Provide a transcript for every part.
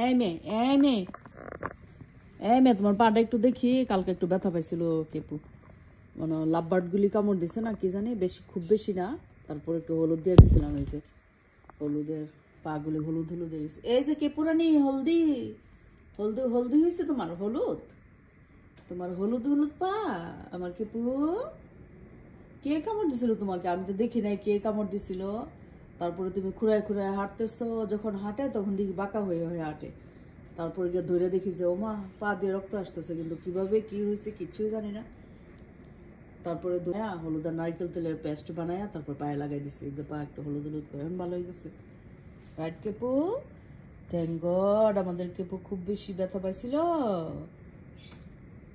এই মেয়ে এই মেয়ে এই মেয়ে তোমার পাটা একটু দেখি, কালকে একটু ব্যথা পাইছিল কেপু, মানে লাভবার্ড গুলি কামড় দিছে না কি জানি, বেশি খুব বেশি না, তারপর একটু হলুদ দিয়ে দিছিলাম, এই যে হলুদের পাগুলি হলুদ হলুদ হয়েছে, এই যে কেপুরানি হলদি হলদি হলদি হয়েছে তোমার, হলুদ তোমার হলুদ হলুদ পা আমার কেপু। কে কামড় দিছিল তোমাকে? আমি তো দেখি নাই কে কামড় দিছিল। তারপরে তুমি খুঁড়ায় খুঁড়ায় হাঁটতেছো, যখন হাঁটে তখন দেখি বাঁকা হয়ে হয়ে হাঁটে, তারপরে গিয়ে ধরে দেখি যে ওমা পা দিয়ে রক্ত আসতেছে, কিন্তু কিভাবে কি হয়েছে কিচ্ছুই জানি না। তারপরে হলুদ আর নারকেল তেলের পেস্ট বানায়া তারপর পায়ে লাগাই দিছি, যে পা একটু হলুদ হলুদ করে এখন ভালো হয়ে গেছে। রাইট কেপু? Thank God. আমাদের কেপু খুব বেশি ব্যথা পাইছিল,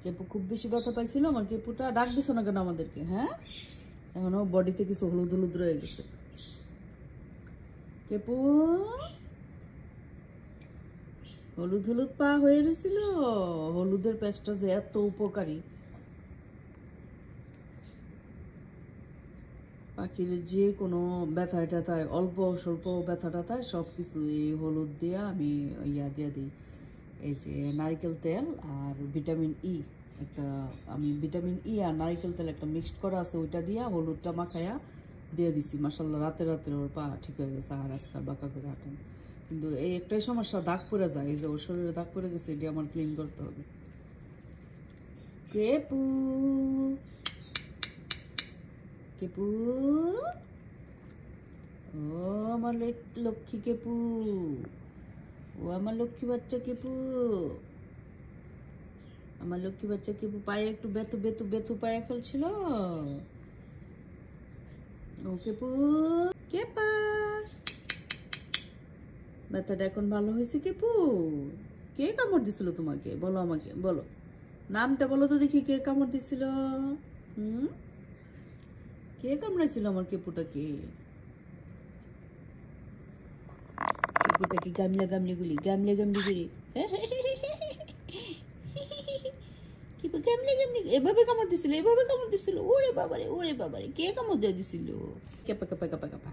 কেপু খুব বেশি ব্যথা পাইছিল। আমার কেপুটা ডাক দিছো না কেন আমাদেরকে? হ্যাঁ, এখনো বডিতে কিছু হলুদ হলুদ রয়ে গেছে। কেপু হলুদ হলুদ পা হয়ে গেছিল। হলুদের পেস্টটা যে এত উপকারী, পাখির যে কোনো ব্যথায় ট্যাথায়, অল্প স্বল্প ব্যথা ট্যাথায় সব কিছু এই হলুদ দিয়ে আমি ইয়া দিয়ে দিই, এই যে নারকেল তেল আর ভিটামিন ই, একটা আমি ভিটামিন ই আর নারকেল তেল একটা মিক্সড করা আছে, ওইটা দিয়া হলুদটা মাখায়া দিয়ে দিছি। মাশাল্লাহ রাতে রাতে ওর পা ঠিক হয়ে গেছে, আর আজকাল বাঁকা করে হাঁটেন। কিন্তু এই একটাই সমস্যা, দাগ পড়ে যায়, এই যে ওর শরীরে দাগ পড়ে গেছে, এটি আমার ক্লিন করতে হবে। কেপু কেপু, ও আমার লক্ষ্মী কেপু, ও আমার লক্ষ্মী বাচ্চা কেপু, আমার লক্ষ্মী বাচ্চা কেপু পায়ে একটু বেতু বেতু বেতু পায়ে ফেলছিল। ও কেপু, কেপা, ব্যথাটা এখন ভালো হয়েছে কেপু? কে কামড় দিছিল তোমাকে? বলো আমাকে, বলো নামটা বলো তো দেখি, কে কামড় দিছিল? কে কামড়াইছিল আমার কেপুটাকে? কেপুটাকে গামলা গামলি গুলি, গামলা গামলি গুলি, কেপু গামলা গামলি এভাবে কামড় দিছিল, এভাবে কামড় দিছিল। ওরে বাবারে, ওরে বাবারে, কে কামড় দিয়ে দিছিল? কেপা কেপা কেপা কেপা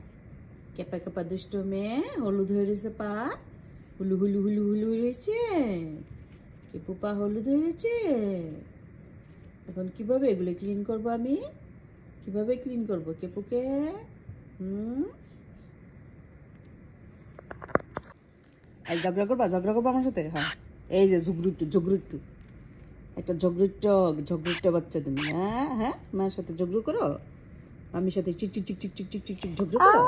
কেপা কেপা দুষ্ট মেয়ে, হলুদ হয়ে রয়েছে পা, হুলু হুলু হুলু হুলু রয়েছে কেপু, পা হলুদ হয়ে রয়েছে। এখন কিভাবে এগুলো ক্লিন করবো আমি? কিভাবে ক্লিন করবো কেপুকে? ঝগড়া করবা? ঝগড়া করবো আমার সাথে? হ্যাঁ, এই যে ঝগড়ুট্টু ঝগড়ুট্টু, একটা ঝগড়ুট্টা বাচ্চা তুমি। হ্যাঁ হ্যাঁ, মায়ের সাথে ঝগড়ু করো, মামির সাথে চিক চিক চিক চিক চিক চিক চিক ঝগড়া করো।